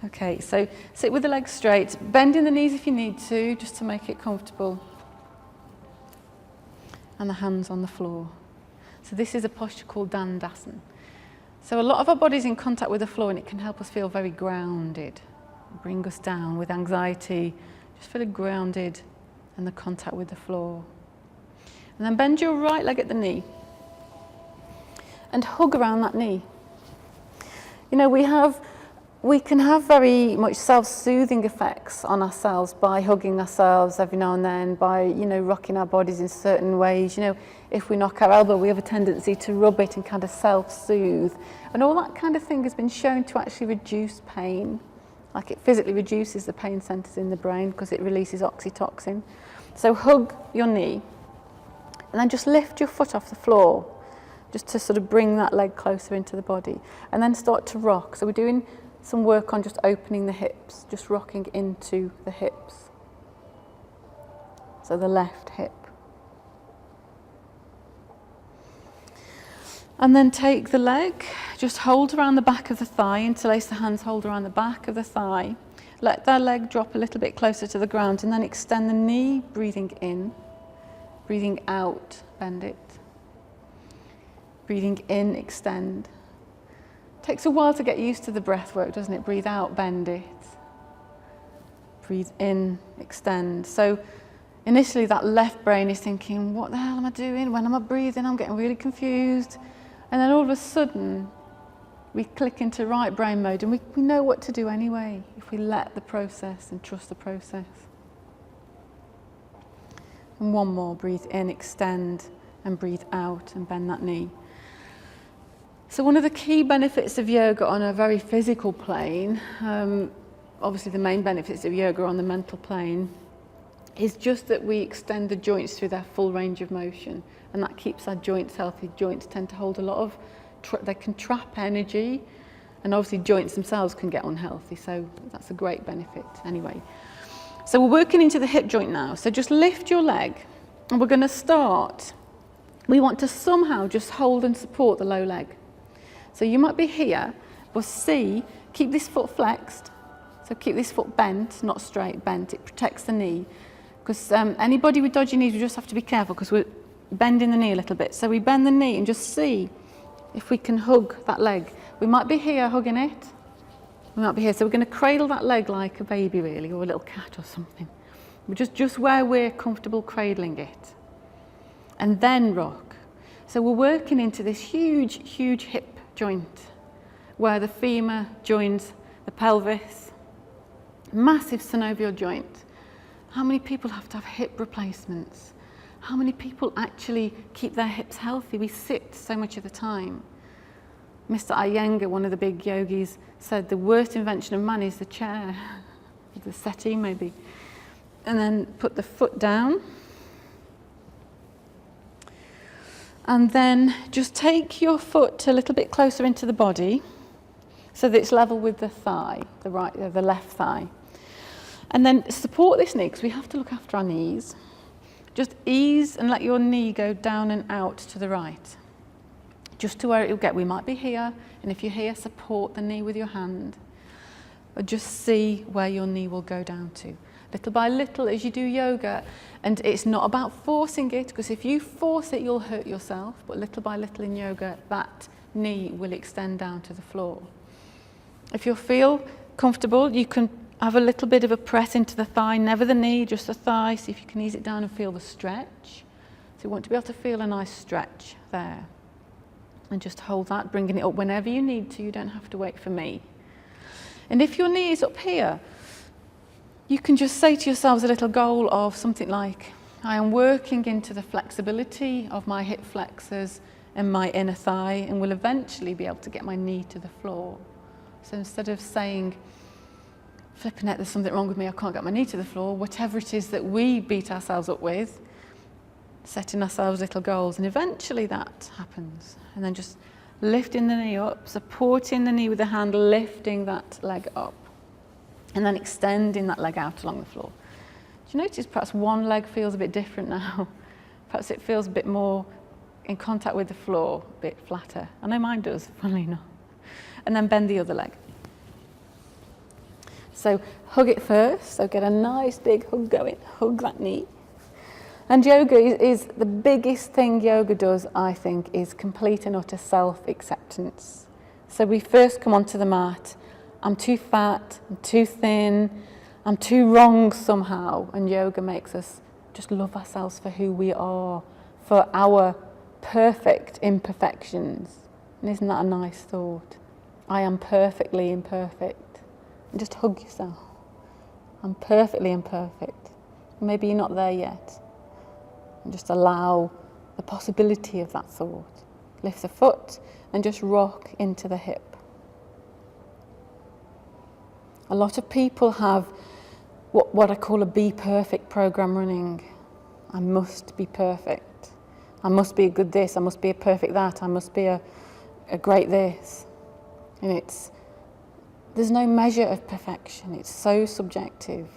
Okay, so sit with the legs straight, bending the knees if you need to, just to make it comfortable. And the hands on the floor. So this is a posture called tadasana. So a lot of our body's in contact with the floor and it can help us feel very grounded, bring us down with anxiety, just feeling grounded and the contact with the floor. And then bend your right leg at the knee and hug around that knee. You know, we can have very much self-soothing effects on ourselves by hugging ourselves every now and then, by, you know, rocking our bodies in certain ways. You know, if we knock our elbow, we have a tendency to rub it and kind of self-soothe. And all that kind of thing has been shown to actually reduce pain. Like, it physically reduces the pain centers in the brain because it releases oxytocin. So hug your knee and then just lift your foot off the floor, just to sort of bring that leg closer into the body. And then start to rock. So we're doing some work on just opening the hips, just rocking into the hips. So the left hip. And then take the leg, just hold around the back of the thigh, interlace the hands, hold around the back of the thigh. Let that leg drop a little bit closer to the ground and then extend the knee, breathing in, breathing out, bend it. Breathing in, extend. Takes a while to get used to the breath work, doesn't it? Breathe out, bend it. Breathe in, extend. So initially that left brain is thinking, what the hell am I doing? When am I breathing? I'm getting really confused. And then all of a sudden, we click into right brain mode and we know what to do anyway, if we let the process and trust the process. And one more, breathe in, extend, and breathe out and bend that knee. So one of the key benefits of yoga on a very physical plane, obviously the main benefits of yoga on the mental plane, is just that we extend the joints through their full range of motion, and that keeps our joints healthy. Joints tend to hold a lot of, they can trap energy, and obviously joints themselves can get unhealthy, so that's a great benefit anyway. So we're working into the hip joint now, so just lift your leg, and we're going to start. We want to somehow just hold and support the low leg. So you might be here, but keep this foot flexed. So keep this foot bent, not straight, bent. It protects the knee. Because anybody with dodgy knees, we just have to be careful because we're bending the knee a little bit. So we bend the knee and just see if we can hug that leg. We might be here hugging it. We might be here. So we're going to cradle that leg like a baby really, or a little cat or something. We're just where we're comfortable cradling it. And then rock. So we're working into this huge, huge hip joint where the femur joins the pelvis, massive synovial joint. How many people have to have hip replacements? How many people actually keep their hips healthy? We sit so much of the time. Mr. Iyengar, one of the big yogis, said the worst invention of man is the chair, the settee maybe. And then put the foot down. And then just take your foot a little bit closer into the body so that it's level with the thigh, the left thigh. And then support this knee because we have to look after our knees. Just ease and let your knee go down and out to the right. Just to where it will get. We might be here, and if you're here, support the knee with your hand. But just see where your knee will go down to. Little by little as you do yoga, and it's not about forcing it, because if you force it, you'll hurt yourself, but little by little in yoga, that knee will extend down to the floor. If you feel comfortable, you can have a little bit of a press into the thigh, never the knee, just the thigh, see if you can ease it down and feel the stretch. So you want to be able to feel a nice stretch there. And just hold that, bringing it up whenever you need to, you don't have to wait for me. And if your knee is up here, you can just say to yourselves a little goal of something like, I am working into the flexibility of my hip flexors and my inner thigh, and will eventually be able to get my knee to the floor. So instead of saying, flipping it, there's something wrong with me, I can't get my knee to the floor, whatever it is that we beat ourselves up with, setting ourselves little goals, and eventually that happens. And then just lifting the knee up, supporting the knee with the hand, lifting that leg up. And then extending that leg out along the floor. Do you notice perhaps one leg feels a bit different now? Perhaps it feels a bit more in contact with the floor, a bit flatter. I know mine does, funnily enough. And then bend the other leg. So hug it first, so get a nice big hug going, hug that knee. And yoga is the biggest thing yoga does, I think, is complete and utter self-acceptance. So we first come onto the mat, I'm too fat, I'm too thin, I'm too wrong somehow, and yoga makes us just love ourselves for who we are, for our perfect imperfections. And isn't that a nice thought? I am perfectly imperfect. And just hug yourself. I'm perfectly imperfect. Maybe you're not there yet. And just allow the possibility of that thought. Lift the foot and just rock into the hip. A lot of people have what I call a be perfect program running. I must be perfect. I must be a good this, I must be a perfect that, I must be a great this. And there's no measure of perfection, it's so subjective.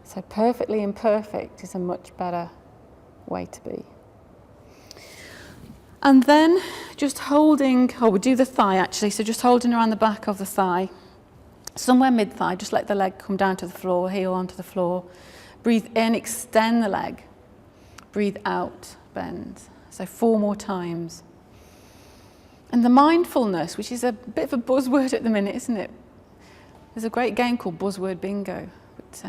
So perfectly imperfect is a much better way to be. And then just holding, we'll do the thigh actually, so just holding around the back of the thigh, somewhere mid-thigh, just let the leg come down to the floor, heel onto the floor. Breathe in, extend the leg. Breathe out, bend. So 4 more times. And the mindfulness, which is a bit of a buzzword at the minute, isn't it? There's a great game called Buzzword Bingo. But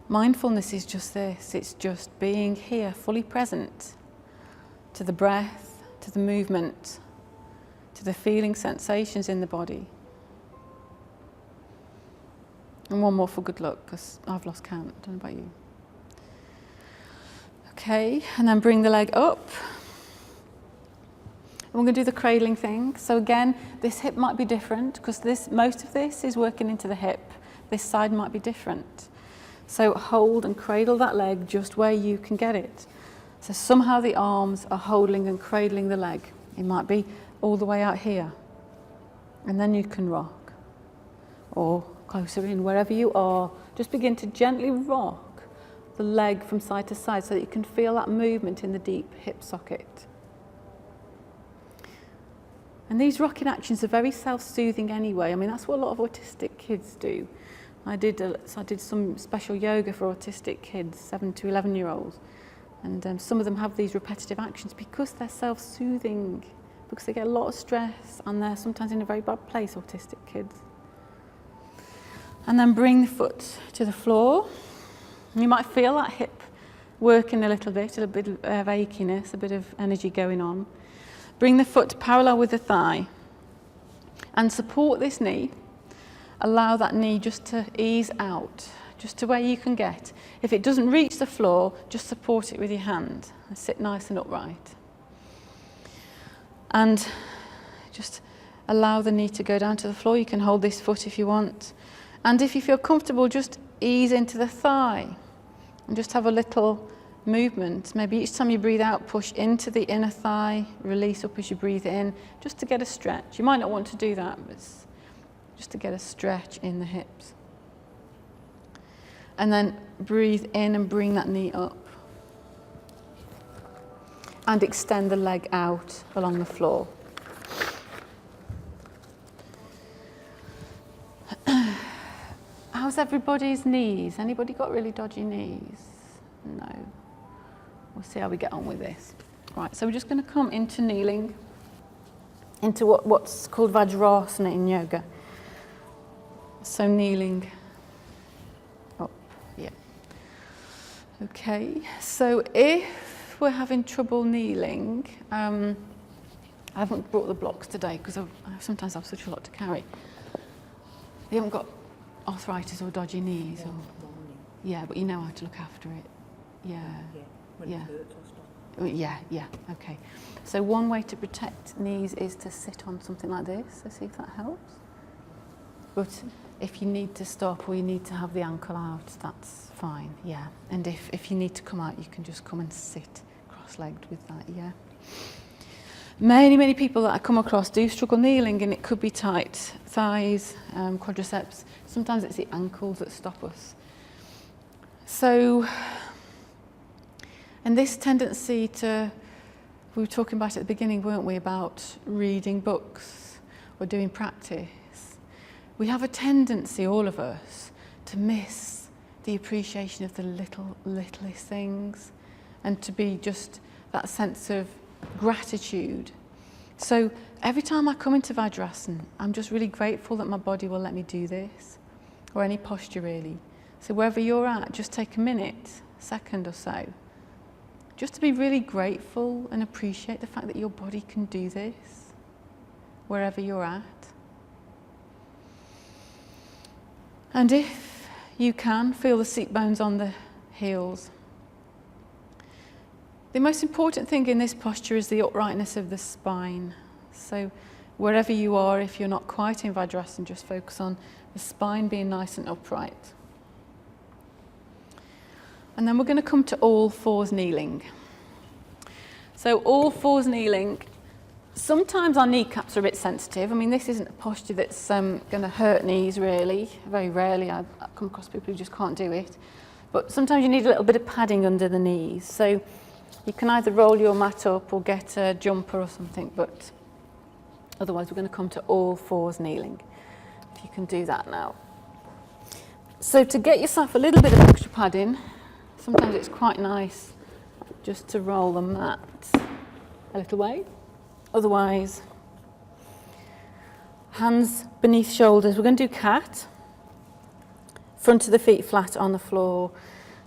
mindfulness is just this. It's just being here, fully present to the breath, to the movement, to the feeling sensations in the body. And one more for good luck, because I've lost count. I don't know about you. Okay, and then bring the leg up. And we're going to do the cradling thing. So again, this hip might be different, because most of this is working into the hip. This side might be different. So hold and cradle that leg just where you can get it. So somehow the arms are holding and cradling the leg. It might be all the way out here. And then you can rock. Or closer in, wherever you are, just begin to gently rock the leg from side to side so that you can feel that movement in the deep hip socket. And these rocking actions are very self-soothing anyway. I mean, that's what a lot of autistic kids do. I did some special yoga for autistic kids, 7 to 11-year-olds. And some of them have these repetitive actions because they're self-soothing, because they get a lot of stress and they're sometimes in a very bad place, autistic kids. And then bring the foot to the floor. You might feel that hip working a little bit of achiness, a bit of energy going on. Bring the foot parallel with the thigh and support this knee. Allow that knee just to ease out, just to where you can get. If it doesn't reach the floor, just support it with your hand and sit nice and upright. And just allow the knee to go down to the floor. You can hold this foot if you want. And if you feel comfortable, just ease into the thigh and just have a little movement. Maybe each time you breathe out, push into the inner thigh, release up as you breathe in, just to get a stretch. You might not want to do that, but just to get a stretch in the hips. And then breathe in and bring that knee up. And extend the leg out along the floor. How's everybody's knees? Anybody got really dodgy knees? No. We'll see how we get on with this. Right, so we're just going to come into kneeling, into what's called vajrasana in yoga. So kneeling up, yeah. Okay, so if we're having trouble kneeling, I haven't brought the blocks today because I sometimes have such a lot to carry. You haven't got arthritis or dodgy knees? Or, yeah, but you know how to look after it. Yeah. Yeah, okay. So one way to protect knees is to sit on something like this. So see if that helps. But if you need to stop or you need to have the ankle out, that's fine, yeah. And if you need to come out, you can just come and sit cross-legged with that, yeah. Many people that I come across do struggle kneeling, and it could be tight thighs, quadriceps. Sometimes it's the ankles that stop us. So, and this tendency to, we were talking about at the beginning, weren't we, about reading books or doing practice. we have a tendency, all of us, to miss the appreciation of the littlest things, and to be just that sense of gratitude. So every time I come into vajrasana, I'm just really grateful that my body will let me do this, or any posture really. So wherever you're at, just take a minute, second or so, just to be really grateful and appreciate the fact that your body can do this, wherever you're at. And if you can, feel the seat bones on the heels. The most important thing in this posture is the uprightness of the spine. So wherever you are, if you're not quite in vajrasana, just focus on the spine being nice and upright. And then we're going to come to all fours kneeling. So all fours kneeling. Sometimes our kneecaps are a bit sensitive. I mean, this isn't a posture that's going to hurt knees really. Very rarely I come across people who just can't do it. But sometimes you need a little bit of padding under the knees. So you can either roll your mat up or get a jumper or something, but otherwise we're going to come to all fours kneeling. If you can do that now. So to get yourself a little bit of extra padding, sometimes it's quite nice just to roll the mat a little way. Otherwise, hands beneath shoulders. We're going to do cat. Front of the feet flat on the floor.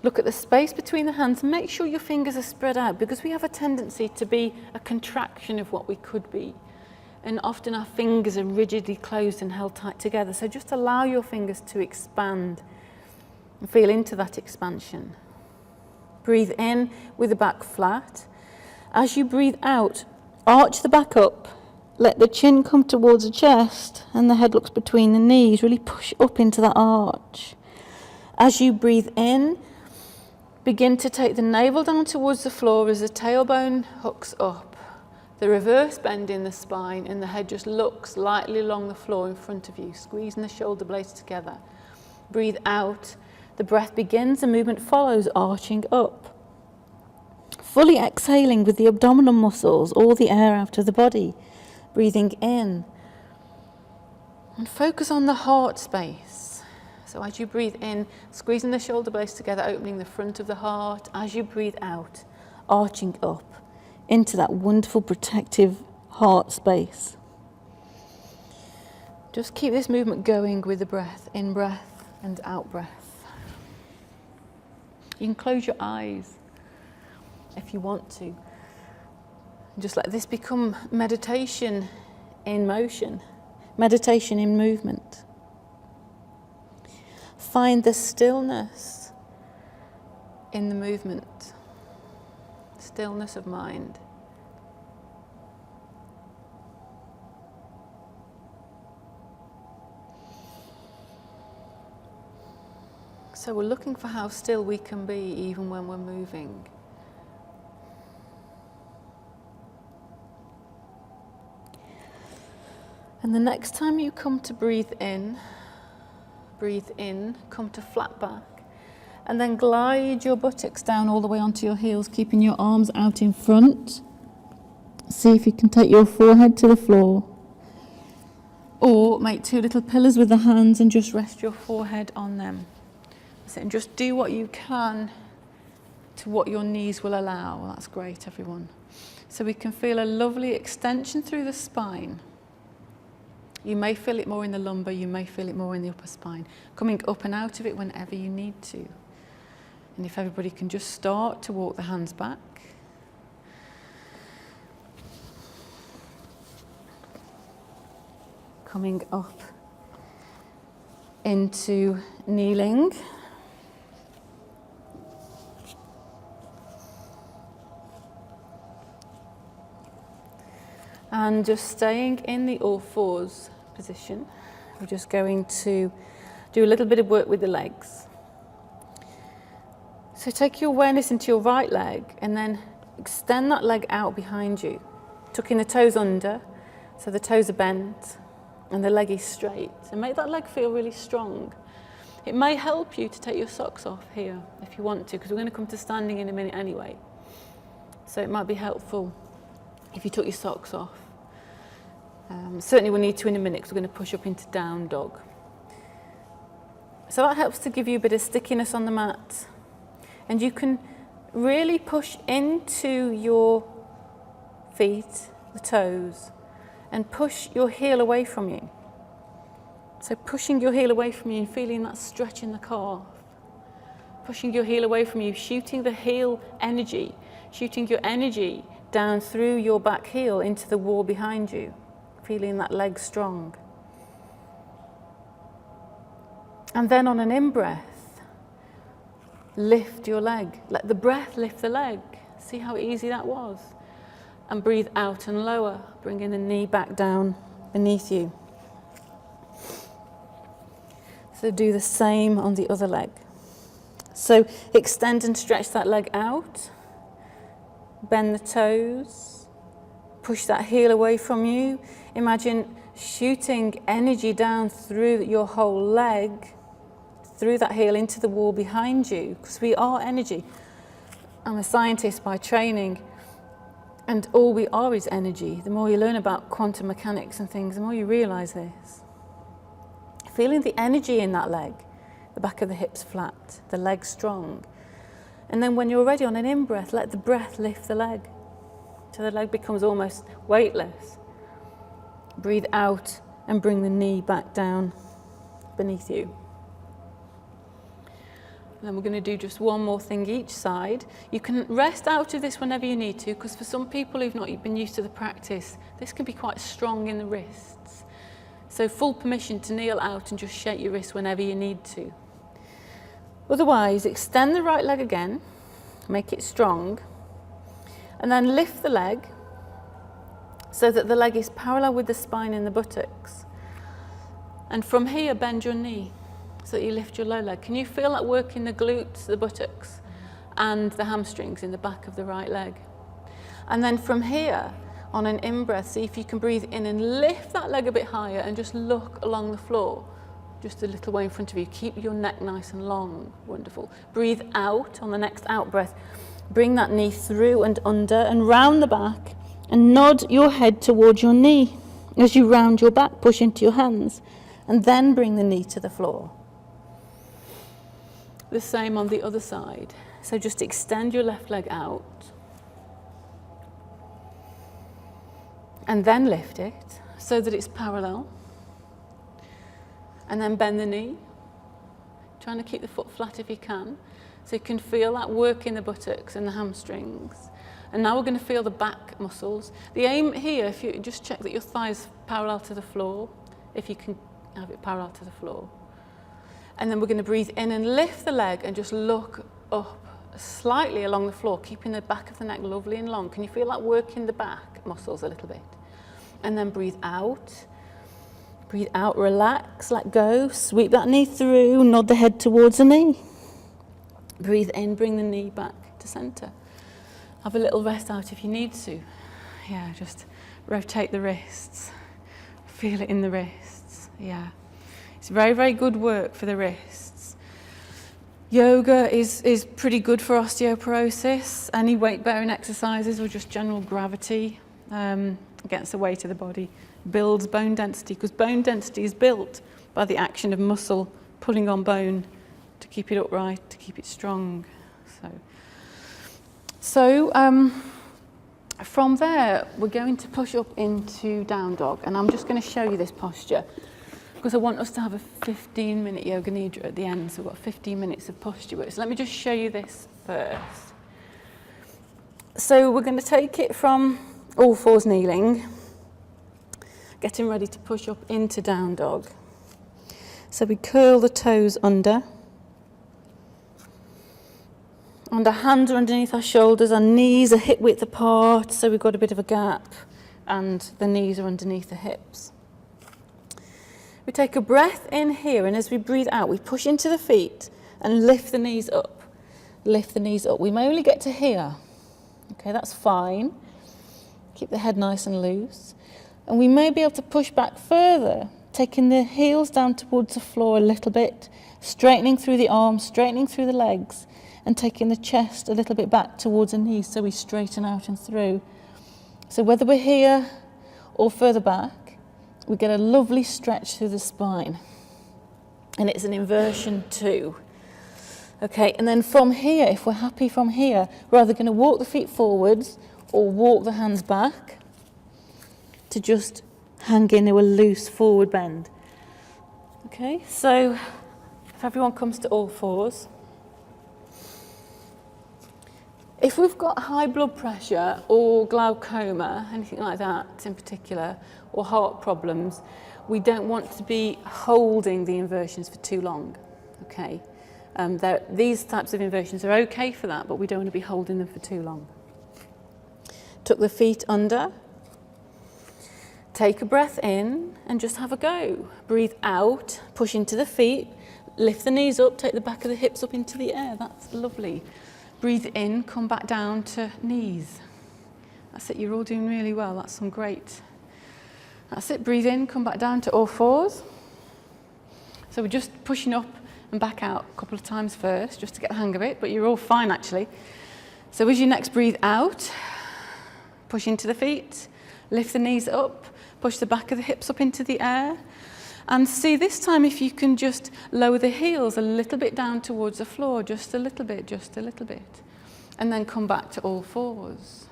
Look at the space between the hands. Make sure your fingers are spread out, because we have a tendency to be a contraction of what we could be. And often our fingers are rigidly closed and held tight together. So just allow your fingers to expand and feel into that expansion. Breathe in with the back flat. As you breathe out, arch the back up, let the chin come towards the chest and the head looks between the knees. Really push up into that arch. As you breathe in, begin to take the navel down towards the floor as the tailbone hooks up. The reverse bend in the spine, and the head just looks lightly along the floor in front of you, squeezing the shoulder blades together. Breathe out. The breath begins, the movement follows, arching up. Fully exhaling with the abdominal muscles, all the air out of the body. Breathing in. And focus on the heart space. So as you breathe in, squeezing the shoulder blades together, opening the front of the heart. As you breathe out, arching up into that wonderful protective heart space. Just keep this movement going with the breath, in breath and out breath. You can close your eyes if you want to. Just let this become meditation in motion, meditation in movement. Find the stillness in the movement, stillness of mind. So we're looking for how still we can be even when we're moving. And the next time you come to breathe in, come to flat back, and then glide your buttocks down all the way onto your heels, keeping your arms out in front. See if you can take your forehead to the floor. Or make two little pillars with the hands and just rest your forehead on them. And just do what you can to what your knees will allow. Well, that's great, everyone. So we can feel a lovely extension through the spine. You may feel it more in the lumbar, you may feel it more in the upper spine. Coming up and out of it whenever you need to. And if everybody can just start to walk the hands back. Coming up into kneeling. And just staying in the all fours position. We're just going to do a little bit of work with the legs. So take your awareness into your right leg and then extend that leg out behind you, tucking the toes under so the toes are bent and the leg is straight. And make that leg feel really strong. It may help you to take your socks off here if you want to, because we're going to come to standing in a minute anyway. So it might be helpful if you took your socks off. Certainly we'll need to in a minute because we're going to push up into down dog. So that helps to give you a bit of stickiness on the mat. And you can really push into your feet, the toes, and push your heel away from you. So pushing your heel away from you and feeling that stretch in the calf. Pushing your heel away from you, shooting the heel energy, shooting your energy down through your back heel into the wall behind you, feeling that leg strong. And then on an in-breath, lift your leg. Let the breath lift the leg. See how easy that was? And breathe out and lower, bringing the knee back down beneath you. So do the same on the other leg. So extend and stretch that leg out. Bend the toes. Push that heel away from you. Imagine shooting energy down through your whole leg, through that heel into the wall behind you, because we are energy. I'm a scientist by training, and all we are is energy. The more you learn about quantum mechanics and things, the more you realise this. Feeling the energy in that leg, the back of the hips flat, the leg strong. And then when you're ready on an in-breath, let the breath lift the leg. So the leg becomes almost weightless. Breathe out and bring the knee back down beneath you. And then we're going to do just one more thing each side. You can rest out of this whenever you need to, because for some people who've not been used to the practice, this can be quite strong in the wrists. So full permission to kneel out and just shake your wrists whenever you need to. Otherwise, extend the right leg again, make it strong, and then lift the leg so that the leg is parallel with the spine and the buttocks. And from here, bend your knee so that you lift your low leg. Can you feel that work in the glutes, the buttocks, and the hamstrings in the back of the right leg? And then from here, on an in-breath, see if you can breathe in and lift that leg a bit higher and just look along the floor, just a little way in front of you. Keep your neck nice and long. Wonderful. Breathe out on the next out-breath. Bring that knee through and under and round the back, and nod your head towards your knee. As you round your back, push into your hands, and then bring the knee to the floor. The same on the other side. So just extend your left leg out, and then lift it so that it's parallel. And then bend the knee, trying to keep the foot flat if you can, so you can feel that work in the buttocks and the hamstrings. And now we're going to feel the back muscles. The aim here, if you just check that your thighs parallel to the floor, if you can have it parallel to the floor. And then we're going to breathe in and lift the leg and just look up slightly along the floor, keeping the back of the neck lovely and long. Can you feel that work in the back muscles a little bit? And then breathe out. Breathe out, relax, let go, sweep that knee through, nod the head towards the knee. Breathe in, bring the knee back to centre. Have a little rest out if you need to. Yeah, just rotate the wrists. Feel it in the wrists, yeah. It's very, very good work for the wrists. Yoga is pretty good for osteoporosis. Any weight-bearing exercises or just general gravity against the weight of the body builds bone density, because bone density is built by the action of muscle pulling on bone to keep it upright, to keep it strong. So from there, we're going to push up into down dog, and I'm just going to show you this posture because I want us to have a 15-minute yoga nidra at the end, so we've got 15 minutes of posture work. So let me just show you this first. So we're going to take it from all fours kneeling, getting ready to push up into down dog. So we curl the toes under. And our hands are underneath our shoulders, our knees are hip width apart, so we've got a bit of a gap, and the knees are underneath the hips. We take a breath in here, and as we breathe out, we push into the feet and lift the knees up. Lift the knees up. We may only get to here. Okay, that's fine. Keep the head nice and loose. And we may be able to push back further, taking the heels down towards the floor a little bit, straightening through the arms, straightening through the legs, and taking the chest a little bit back towards the knees so we straighten out and through. So whether we're here or further back, we get a lovely stretch through the spine. And it's an inversion 2. Okay, and then from here, if we're happy from here, we're either going to walk the feet forwards or walk the hands back to just hang into a loose forward bend. Okay, so if everyone comes to all fours. If we've got high blood pressure or glaucoma, anything like that in particular, or heart problems, we don't want to be holding the inversions for too long. Okay, these types of inversions are okay for that, but we don't want to be holding them for too long. Tuck the feet under. Take a breath in and just have a go. Breathe out, push into the feet, lift the knees up, take the back of the hips up into the air. That's lovely. Breathe in, come back down to knees. That's it, you're all doing really well. That's some great. That's it, breathe in, come back down to all fours. So we're just pushing up and back out a couple of times first, just to get the hang of it, but you're all fine actually. So as you next breathe out, push into the feet, lift the knees up, push the back of the hips up into the air. And see this time if you can just lower the heels a little bit down towards the floor, just a little bit, just a little bit. And then come back to all fours.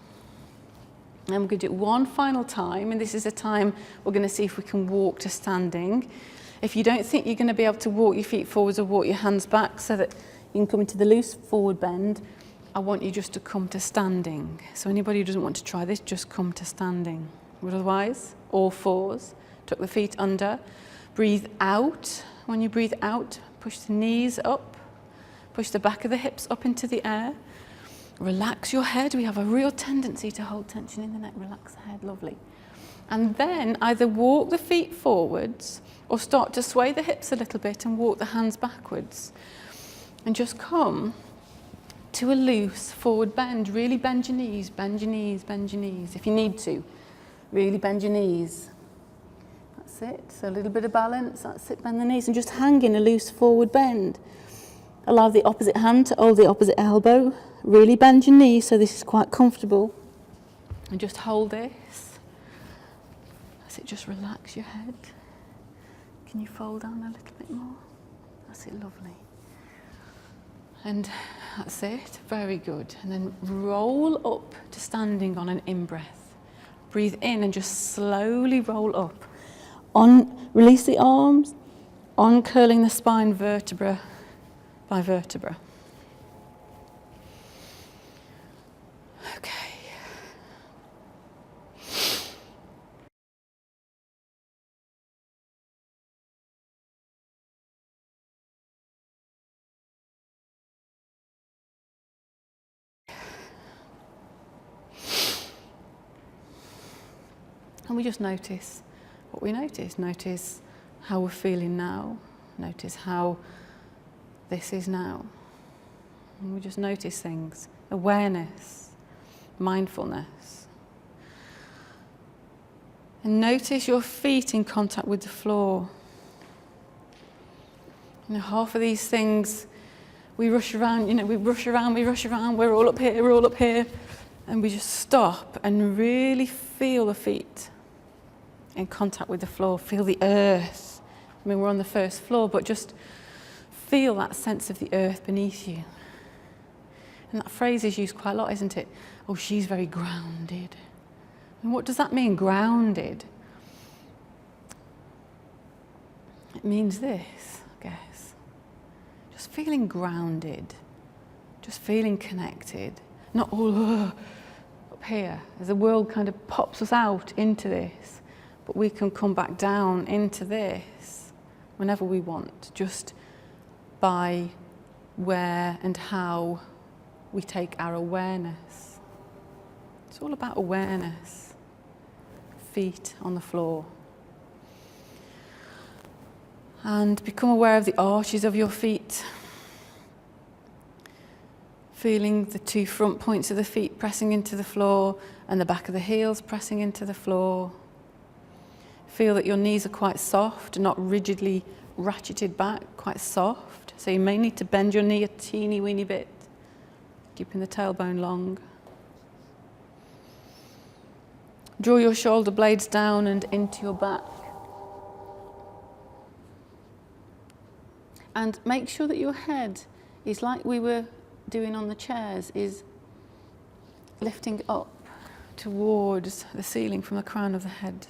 And we're going to do it one final time, and this is a time we're going to see if we can walk to standing. If you don't think you're going to be able to walk your feet forwards or walk your hands back so that you can come into the loose forward bend, I want you just to come to standing. So anybody who doesn't want to try this, just come to standing. But otherwise, all fours, tuck the feet under. Breathe out. When you breathe out, push the knees up, push the back of the hips up into the air. Relax your head. We have a real tendency to hold tension in the neck. Relax the head, lovely. And then either walk the feet forwards or start to sway the hips a little bit and walk the hands backwards. And just come to a loose forward bend. Really bend your knees, bend your knees, bend your knees. If you need to, really bend your knees. That's it, so a little bit of balance, that's it, bend the knees and just hang in a loose forward bend. Allow the opposite hand to hold the opposite elbow, really bend your knees so this is quite comfortable. And just hold this. That's it, just relax your head. Can you fold down a little bit more? That's it, lovely. And that's it, very good. And then roll up to standing on an in-breath. Breathe in and just slowly roll up. Release the arms, curling the spine vertebra by vertebra. Okay. And we just notice what we notice. Notice how we're feeling now. Notice how this is now. And we just notice things. Awareness, mindfulness. And notice your feet in contact with the floor. You know, half of these things, we rush around, we're all up here, and we just stop and really feel the feet in contact with the floor, feel the earth. I mean, we're on the first floor, but just feel that sense of the earth beneath you. And that phrase is used quite a lot, isn't it? Oh, she's very grounded. And what does that mean, grounded? It means this, I guess. Just feeling grounded, just feeling connected, not all up here, as the world kind of pops us out into this. But we can come back down into this whenever we want, just by where and how we take our awareness. It's all about awareness. Feet on the floor. And become aware of the arches of your feet. Feeling the two front points of the feet pressing into the floor and the back of the heels pressing into the floor. Feel that your knees are quite soft, not rigidly ratcheted back, quite soft. So you may need to bend your knee a teeny weeny bit, keeping the tailbone long. Draw your shoulder blades down and into your back. And make sure that your head is like we were doing on the chairs, is lifting up towards the ceiling from the crown of the head.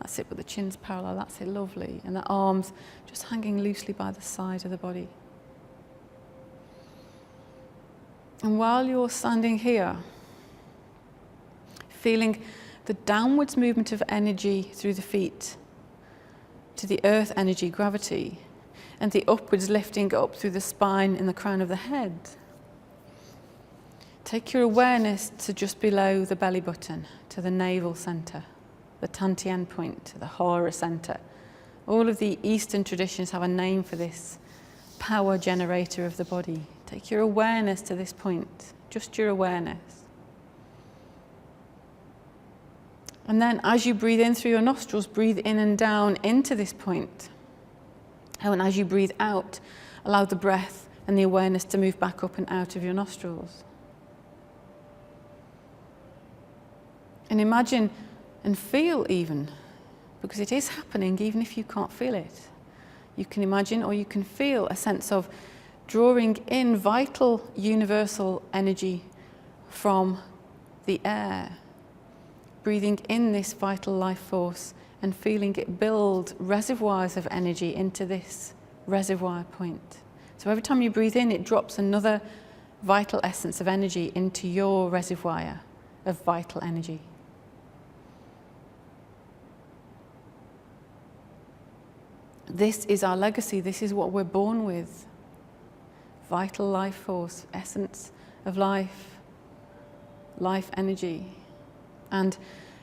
That's it, but the chin's parallel, that's it, lovely. And the arms just hanging loosely by the side of the body. And while you're standing here, feeling the downwards movement of energy through the feet to the earth energy, gravity, and the upwards lifting up through the spine and the crown of the head, take your awareness to just below the belly button, to the navel centre, the Tantien point, the Hara centre. All of the Eastern traditions have a name for this power generator of the body. Take your awareness to this point, just your awareness. And then as you breathe in through your nostrils, breathe in and down into this point. And as you breathe out, allow the breath and the awareness to move back up and out of your nostrils. And imagine and feel even, because it is happening even if you can't feel it. You can imagine or you can feel a sense of drawing in vital universal energy from the air. Breathing in this vital life force and feeling it build reservoirs of energy into this reservoir point. So every time you breathe in, it drops another vital essence of energy into your reservoir of vital energy. This is our legacy. This is what we're born with. Vital life force, essence of life, life energy. And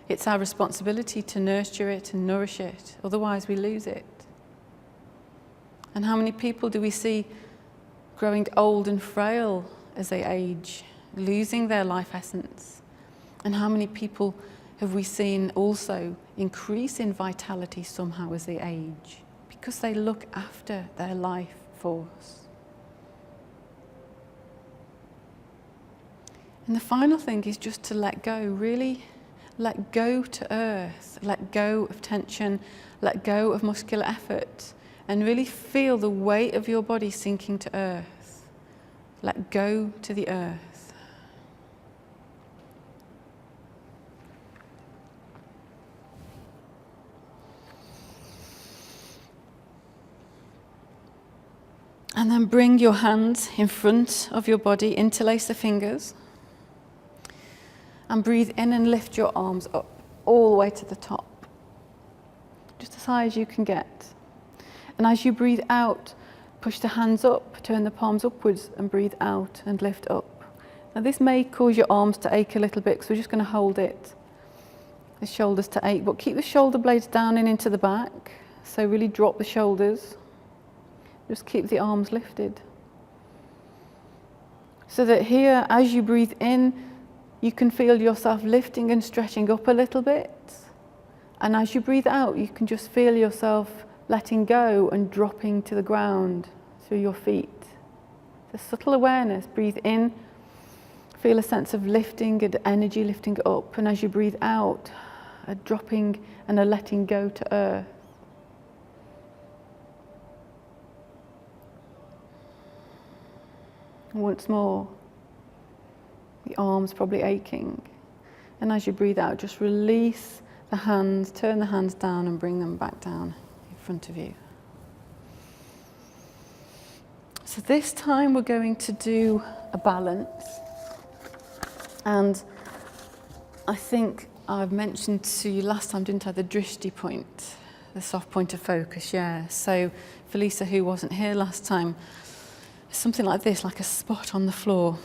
it's our responsibility to nurture it and nourish it, otherwise we lose it. And how many people do we see growing old and frail as they age, losing their life essence? And how many people have we seen also increase in vitality somehow as they age? Because they look after their life force. And the final thing is just to let go, really let go to earth, let go of tension, let go of muscular effort, and really feel the weight of your body sinking to earth. Let go to the earth. And then bring your hands in front of your body, interlace the fingers. And breathe in and lift your arms up, all the way to the top. Just as high as you can get. And as you breathe out, push the hands up, turn the palms upwards and breathe out and lift up. Now this may cause your arms to ache a little bit, so we're just going to hold it. The shoulders to ache, but keep the shoulder blades down and into the back. So really drop the shoulders. Just keep the arms lifted. So that here, as you breathe in, you can feel yourself lifting and stretching up a little bit. And as you breathe out, you can just feel yourself letting go and dropping to the ground through your feet. It's a subtle awareness. Breathe in, feel a sense of lifting and energy lifting up. And as you breathe out, a dropping and a letting go to earth. Once more. The arms probably aching. And as you breathe out, just release the hands, turn the hands down and bring them back down in front of you. So this time we're going to do a balance. And I think I've mentioned to you last time, didn't I, the drishti point, the soft point of focus, yeah. So for Lisa, who wasn't here last time, something like this, like a spot on the floor,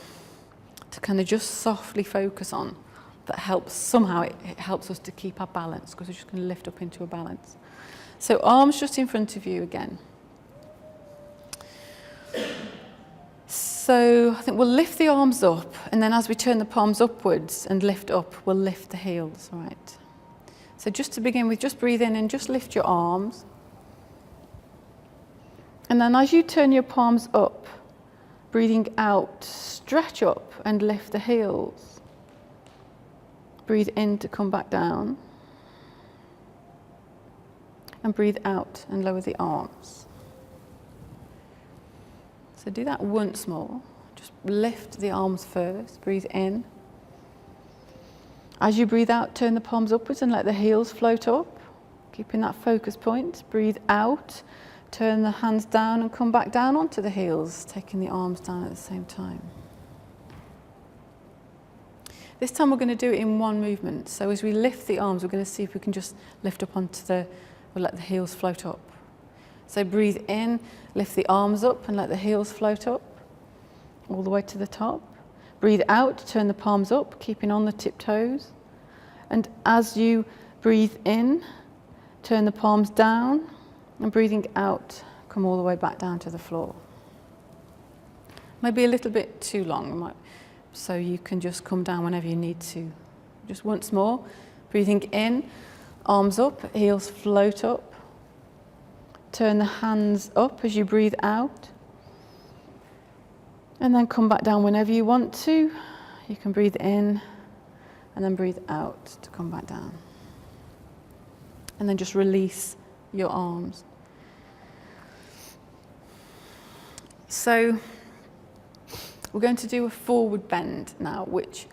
to kind of just softly focus on, that helps, somehow it helps us to keep our balance, because we're just going to lift up into a balance. So arms just in front of you again. So I think we'll lift the arms up, and then as we turn the palms upwards and lift up, we'll lift the heels, right? So just to begin with, just breathe in and just lift your arms. And then as you turn your palms up, breathing out, stretch up and lift the heels. Breathe in to come back down. And breathe out and lower the arms. So do that once more. Just lift the arms first, breathe in. As you breathe out, turn the palms upwards and let the heels float up, keeping that focus point. Breathe out, turn the hands down and come back down onto the heels, taking the arms down at the same time. This time we're going to do it in one movement. So as we lift the arms, we're going to see if we can just lift up onto we'll let the heels float up. So breathe in, lift the arms up and let the heels float up all the way to the top. Breathe out, turn the palms up, keeping on the tiptoes. And as you breathe in, turn the palms down, and breathing out, come all the way back down to the floor. Maybe a little bit too long, so you can just come down whenever you need to. Just once more, breathing in, arms up, heels float up. Turn the hands up as you breathe out. And then come back down whenever you want to. You can breathe in and then breathe out to come back down. And then just release your arms. So we're going to do a forward bend now, which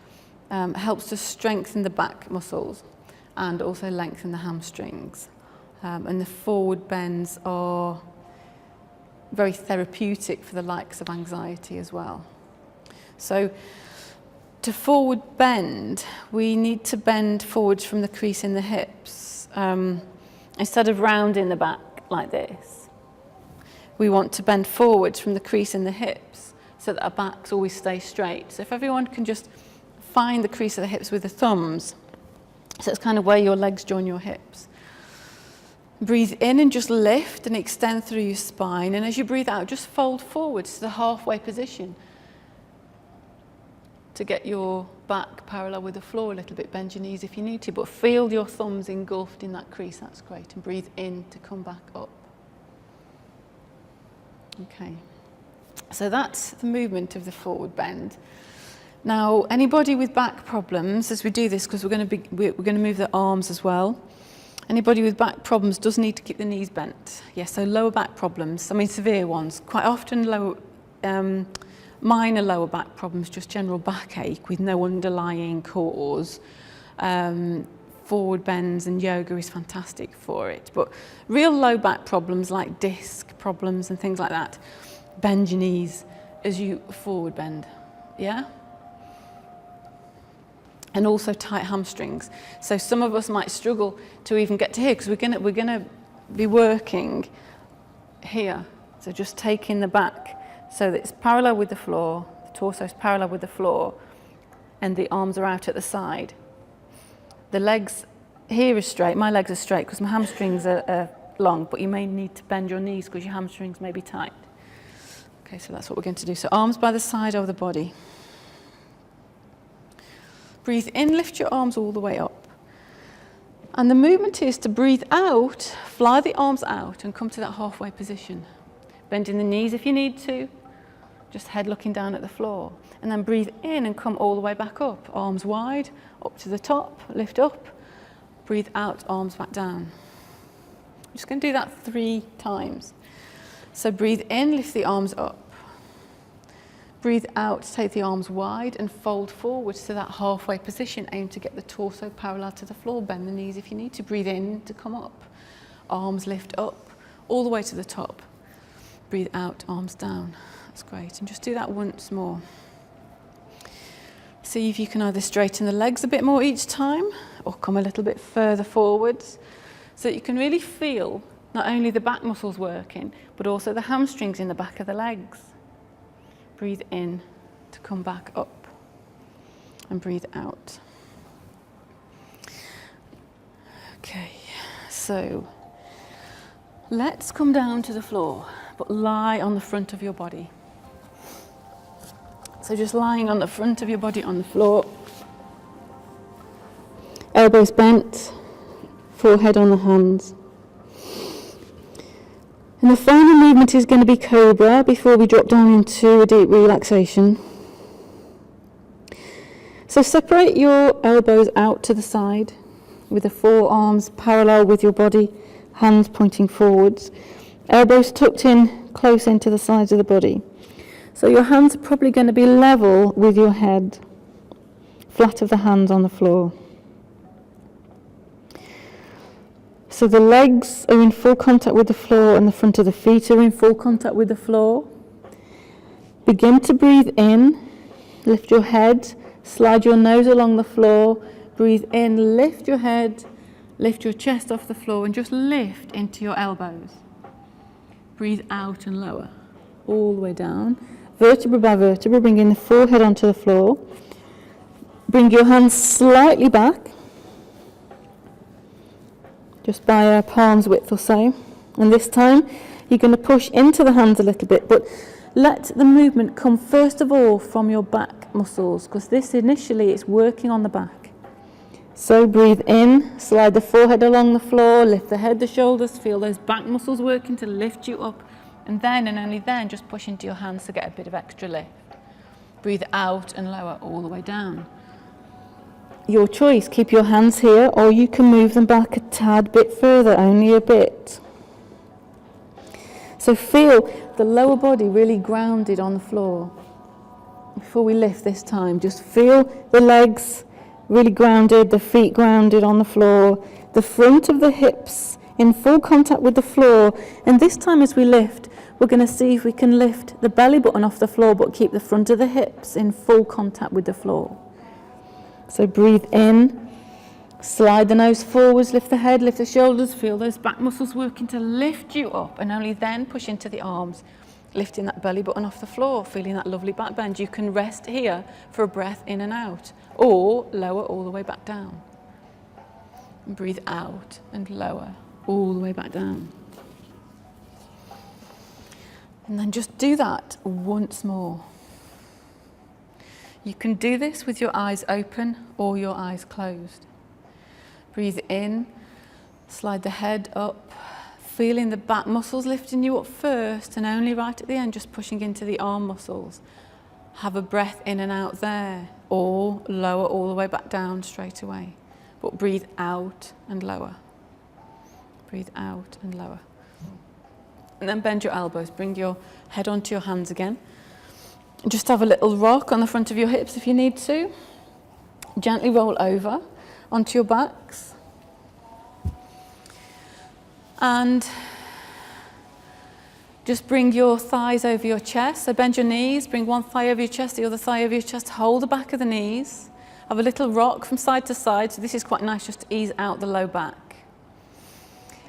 helps to strengthen the back muscles and also lengthen the hamstrings. And the forward bends are very therapeutic for the likes of anxiety as well. So to forward bend, we need to bend forwards from the crease in the hips. Instead of rounding the back like this, we want to bend forwards from the crease in the hips so that our backs always stay straight. So if everyone can just find the crease of the hips with the thumbs, so it's kind of where your legs join your hips. Breathe in and just lift and extend through your spine. And as you breathe out, just fold forwards to the halfway position to get your back parallel with the floor a little bit. Bend your knees if you need to, but feel your thumbs engulfed in that crease. That's great. And breathe in to come back up. Okay. So that's the movement of the forward bend. Now, anybody with back problems, as we do this, because we're going to move the arms as well. Anybody with back problems does need to keep the knees bent. Yes, so lower back problems, I mean severe ones, quite often minor lower back problems, just general backache with no underlying cause. Forward bends and yoga is fantastic for it. But real low back problems like disc problems and things like that, bend your knees as you forward bend, yeah? And also tight hamstrings. So some of us might struggle to even get to here because we're gonna be working here. So just taking the back so that it's parallel with the floor, the torso is parallel with the floor, and the arms are out at the side. The legs here are straight. My legs are straight because my hamstrings are long, but you may need to bend your knees because your hamstrings may be tight. Okay, so that's what we're going to do. So arms by the side of the body. Breathe in, lift your arms all the way up. And the movement is to breathe out, fly the arms out and come to that halfway position. Bending the knees if you need to, just head looking down at the floor. And then breathe in and come all the way back up. Arms wide, up to the top, lift up. Breathe out, arms back down. I'm just going to do that 3 times. So breathe in, lift the arms up. Breathe out, take the arms wide and fold forwards to that halfway position. Aim to get the torso parallel to the floor. Bend the knees if you need to. Breathe in to come up. Arms lift up, all the way to the top. Breathe out, arms down. That's great. And just do that once more. See if you can either straighten the legs a bit more each time or come a little bit further forwards so that you can really feel not only the back muscles working, but also the hamstrings in the back of the legs. Breathe in to come back up and breathe out. Okay, so let's come down to the floor, but lie on the front of your body. So just lying on the front of your body on the floor, elbows bent, forehead on the hands. And the final movement is going to be cobra before we drop down into a deep relaxation. So separate your elbows out to the side with the forearms parallel with your body, hands pointing forwards, elbows tucked in close into the sides of the body. So your hands are probably going to be level with your head, flat of the hands on the floor. So the legs are in full contact with the floor and the front of the feet are in full contact with the floor. Begin to breathe in, lift your head, slide your nose along the floor, breathe in, lift your head, lift your chest off the floor and just lift into your elbows. Breathe out and lower, all the way down. Vertebra by vertebra, bringing the forehead onto the floor. Bring your hands slightly back, just by a palm's width or so. And this time, you're going to push into the hands a little bit, but let the movement come first of all from your back muscles, because this initially is working on the back. So breathe in, slide the forehead along the floor, lift the head, the shoulders, feel those back muscles working to lift you up. And then, and only then, just push into your hands to get a bit of extra lift. Breathe out and lower all the way down. Your choice, keep your hands here, or you can move them back a tad bit further, only a bit. So feel the lower body really grounded on the floor. Before we lift this time, just feel the legs really grounded, the feet grounded on the floor, the front of the hips in full contact with the floor. And this time as we lift, we're going to see if we can lift the belly button off the floor but keep the front of the hips in full contact with the floor. So breathe in, slide the nose forwards, lift the head, lift the shoulders, feel those back muscles working to lift you up, and only then push into the arms, lifting that belly button off the floor, feeling that lovely back bend. You can rest here for a breath in and out, or lower all the way back down. And breathe out and lower all the way back down. And then just do that once more. You can do this with your eyes open or your eyes closed. Breathe in, slide the head up, feeling the back muscles lifting you up first, and only right at the end just pushing into the arm muscles. Have a breath in and out there, or lower all the way back down straight away. But breathe out and lower. Breathe out and lower. And then bend your elbows, bring your head onto your hands again. Just have a little rock on the front of your hips if you need to. Gently roll over onto your backs. And just bring your thighs over your chest. So bend your knees, bring one thigh over your chest, the other thigh over your chest. Hold the back of the knees. Have a little rock from side to side. So this is quite nice just to ease out the low back.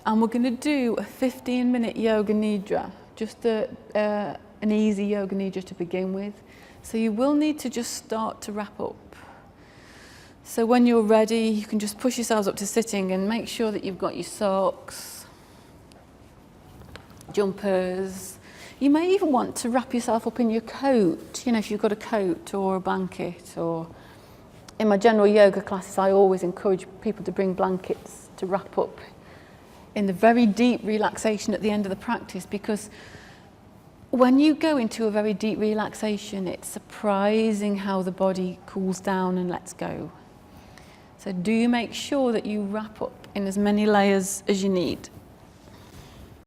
And we're going to do a 15-minute yoga nidra, just an easy yoga nidra to begin with. So you will need to just start to wrap up. So when you're ready, you can just push yourselves up to sitting and make sure that you've got your socks, jumpers. You may even want to wrap yourself up in your coat, you know, if you've got a coat or a blanket. Or in my general yoga classes, I always encourage people to bring blankets to wrap up in the very deep relaxation at the end of the practice, because when you go into a very deep relaxation, it's surprising how the body cools down and lets go. So do make sure that you wrap up in as many layers as you need.